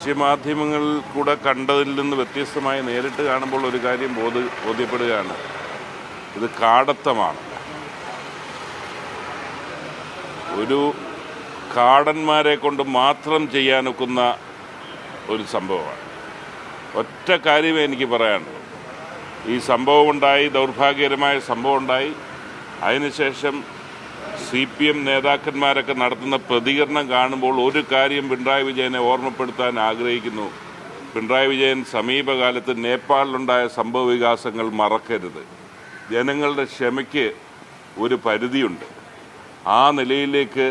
ദൃശ്യമാധ്യമങ്ങളിൽ കൂടെ കണ്ടതിൽ നിന്ന് വ്യത്യസ്തമായി നേരിട്ട് കാണുമ്പോൾ ഒരു കാര്യം ബോധ്യപ്പെടുകയാണ്, ഇത് കാടത്തമാണ്. ഒരു കാടന്മാരെ കൊണ്ട് മാത്രം ചെയ്യാനൊക്കുന്ന ഒരു സംഭവമാണ്. ഒറ്റ കാര്യമേ എനിക്ക് പറയാനുള്ളൂ. ഈ സംഭവമുണ്ടായി, ദൗർഭാഗ്യകരമായ സംഭവമുണ്ടായി. അതിനുശേഷം CPM നേതാക്കന്മാരൊക്കെ നടത്തുന്ന പ്രതികരണം കാണുമ്പോൾ ഒരു കാര്യം പിണറായി വിജയനെ ഓർമ്മപ്പെടുത്താൻ ആഗ്രഹിക്കുന്നു. പിണറായി വിജയൻ സമീപകാലത്ത് നേപ്പാളിലുണ്ടായ സംഭവ വികാസങ്ങൾ മറക്കരുത്. ജനങ്ങളുടെ ക്ഷമയ്ക്ക് ഒരു പരിധിയുണ്ട്. ആ നിലയിലേക്ക്,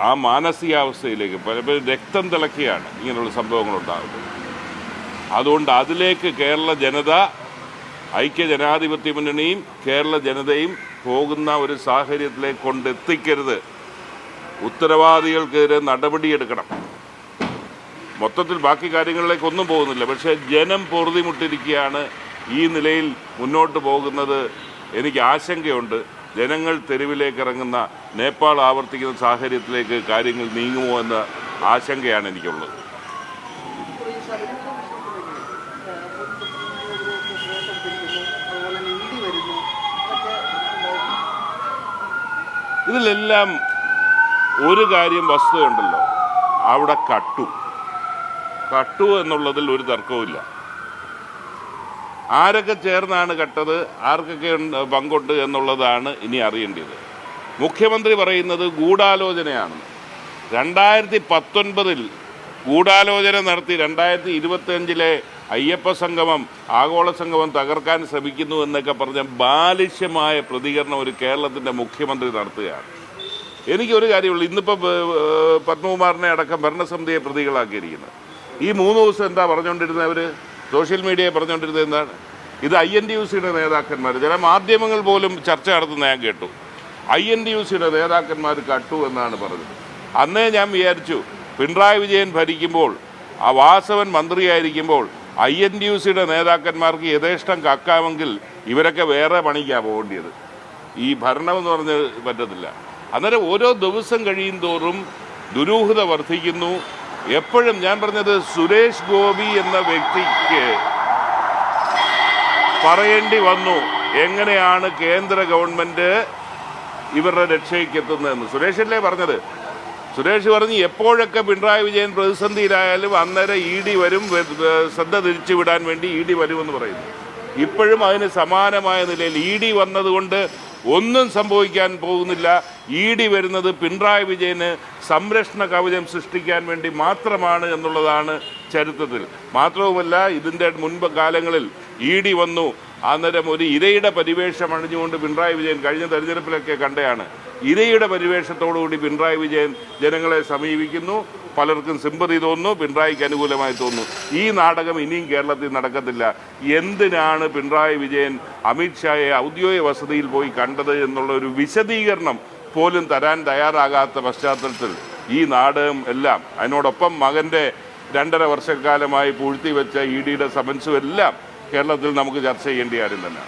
ആ മാനസികാവസ്ഥയിലേക്ക് പലപ്പോഴും രക്തം തിളക്കിയാണ് ഇങ്ങനെയുള്ള സംഭവങ്ങളുണ്ടാകുന്നത്. അതുകൊണ്ട് അതിലേക്ക് കേരള ജനത, ഐക്യ ജനാധിപത്യ മുന്നണിയും കേരള ജനതയും പോകുന്ന ഒരു സാഹചര്യത്തിലേക്ക് കൊണ്ടെത്തിക്കരുത്. ഉത്തരവാദികൾക്കെതിരെ നടപടിയെടുക്കണം. മൊത്തത്തിൽ ബാക്കി കാര്യങ്ങളിലേക്കൊന്നും പോകുന്നില്ല. പക്ഷേ ജനം പൊറുതിമുട്ടിരിക്കുകയാണ്. ഈ നിലയിൽ മുന്നോട്ട് പോകുന്നത് എനിക്ക് ആശങ്കയുണ്ട്. ജനങ്ങൾ തെരുവിലേക്ക് ഇറങ്ങുന്ന, നേപ്പാൾ ആവർത്തിക്കുന്ന സാഹചര്യത്തിലേക്ക് കാര്യങ്ങൾ നീങ്ങുമോ എന്ന ആശങ്കയാണ് എനിക്കുള്ളത്. ഇതിലെല്ലാം ഒരു കാര്യം വസ്തുതയുണ്ടല്ലോ, അവിടെ കട്ടു എന്നുള്ളതിൽ ഒരു തർക്കവുമില്ല. ആരൊക്കെ ചേർന്നാണ് കട്ടത്, ആർക്കൊക്കെ പങ്കുണ്ട് എന്നുള്ളതാണ് ഇനി അറിയേണ്ടത്. മുഖ്യമന്ത്രി പറയുന്നത് ഗൂഢാലോചനയാണ്. 2019 ഗൂഢാലോചന നടത്തി 2025 അയ്യപ്പ സംഗമം, ആഗോള സംഗമം തകർക്കാൻ ശ്രമിക്കുന്നു എന്നൊക്കെ പറഞ്ഞ ബാലിഷ്യമായ പ്രതികരണം ഒരു കേരളത്തിൻ്റെ മുഖ്യമന്ത്രി നടത്തുകയാണ്. എനിക്കൊരു കാര്യമുള്ളൂ, ഇന്നിപ്പോൾ പത്മകുമാറിനെ അടക്കം ഭരണസമിതിയെ പ്രതികളാക്കിയിരിക്കുന്നത്. ഈ 3 ദിവസം എന്താ പറഞ്ഞുകൊണ്ടിരുന്നവർ? സോഷ്യൽ മീഡിയയെ പറഞ്ഞുകൊണ്ടിരുന്നത് എന്താണ്? ഇത് INTUCയുടെ നേതാക്കന്മാർ, ചില മാധ്യമങ്ങൾ പോലും ചർച്ച നടത്തുന്ന ഞാൻ കേട്ടു. INTUCയുടെ നേതാക്കന്മാർ കട്ടു എന്നാണ് പറഞ്ഞത്. അന്നേ ഞാൻ വിചാരിച്ചു, പിണറായി വിജയൻ ഭരിക്കുമ്പോൾ, ആ വാസവൻ മന്ത്രിയായിരിക്കുമ്പോൾ INTUCയുടെ നേതാക്കന്മാർക്ക് യഥേഷ്ടം കക്കാമെങ്കിൽ ഇവരൊക്കെ വേറെ പണിക്കാണ് പോകേണ്ടത്. ഈ ഭരണമെന്ന് പറഞ്ഞ് പറ്റത്തില്ല. അന്നേരം ഓരോ ദിവസം കഴിയും തോറും ദുരൂഹത വർദ്ധിക്കുന്നു. എപ്പോഴും ഞാൻ പറഞ്ഞത്, സുരേഷ് ഗോപി എന്ന വ്യക്തിക്ക് പറയേണ്ടി വന്നു എങ്ങനെയാണ് കേന്ദ്ര ഗവൺമെൻറ് ഇവരുടെ രക്ഷയ്ക്ക് എത്തുന്നതെന്ന്. സുരേഷല്ലേ പറഞ്ഞത്. സുരേഷ് പറഞ്ഞ് എപ്പോഴൊക്കെ പിണറായി വിജയൻ പ്രതിസന്ധിയിലായാലും അന്നേരം ED വരും, ശ്രദ്ധ തിരിച്ചുവിടാൻ വേണ്ടി ED വരുമെന്ന് പറയുന്നു. ഇപ്പോഴും അതിന് സമാനമായ നിലയിൽ ED വന്നതുകൊണ്ട് ഒന്നും സംഭവിക്കാൻ പോകുന്നില്ല. ED വരുന്നത് പിണറായി വിജയന് സംരക്ഷണ കവചം സൃഷ്ടിക്കാൻ വേണ്ടി മാത്രമാണ് എന്നുള്ളതാണ് ചരിത്രത്തിൽ. മാത്രവുമല്ല, ഇതിൻ്റെ മുൻപ് കാലങ്ങളിൽ ED വന്നു, അന്നേരം ഒരു ഇരയുടെ പരിവേഷം അണിഞ്ഞുകൊണ്ട് പിണറായി വിജയൻ കഴിഞ്ഞ തെരഞ്ഞെടുപ്പിലൊക്കെ കണ്ടയാണ്. ഇരയുടെ പരിവേഷത്തോടുകൂടി പിണറായി വിജയൻ ജനങ്ങളെ സമീപിക്കുന്നു. പലർക്കും സിമ്പതി തോന്നുന്നു, പിണറായിക്ക് അനുകൂലമായി തോന്നുന്നു. ഈ നാടകം ഇനിയും കേരളത്തിൽ നടക്കത്തില്ല. എന്തിനാണ് പിണറായി വിജയൻ അമിത്ഷായെ ഔദ്യോഗിക വസതിയിൽ പോയി കണ്ടത് എന്നുള്ള ഒരു വിശദീകരണം പോലും തരാൻ തയ്യാറാകാത്ത പശ്ചാത്തലത്തിൽ ഈ നാടകം എല്ലാം, അതിനോടൊപ്പം മകൻ്റെ 2.5 വർഷക്കാലമായി പൂഴ്ത്തി വെച്ച EDയുടെ സമൻസും എല്ലാം കേരളത്തിൽ നമുക്ക് ചർച്ച ചെയ്യേണ്ട കാര്യം തന്നെ.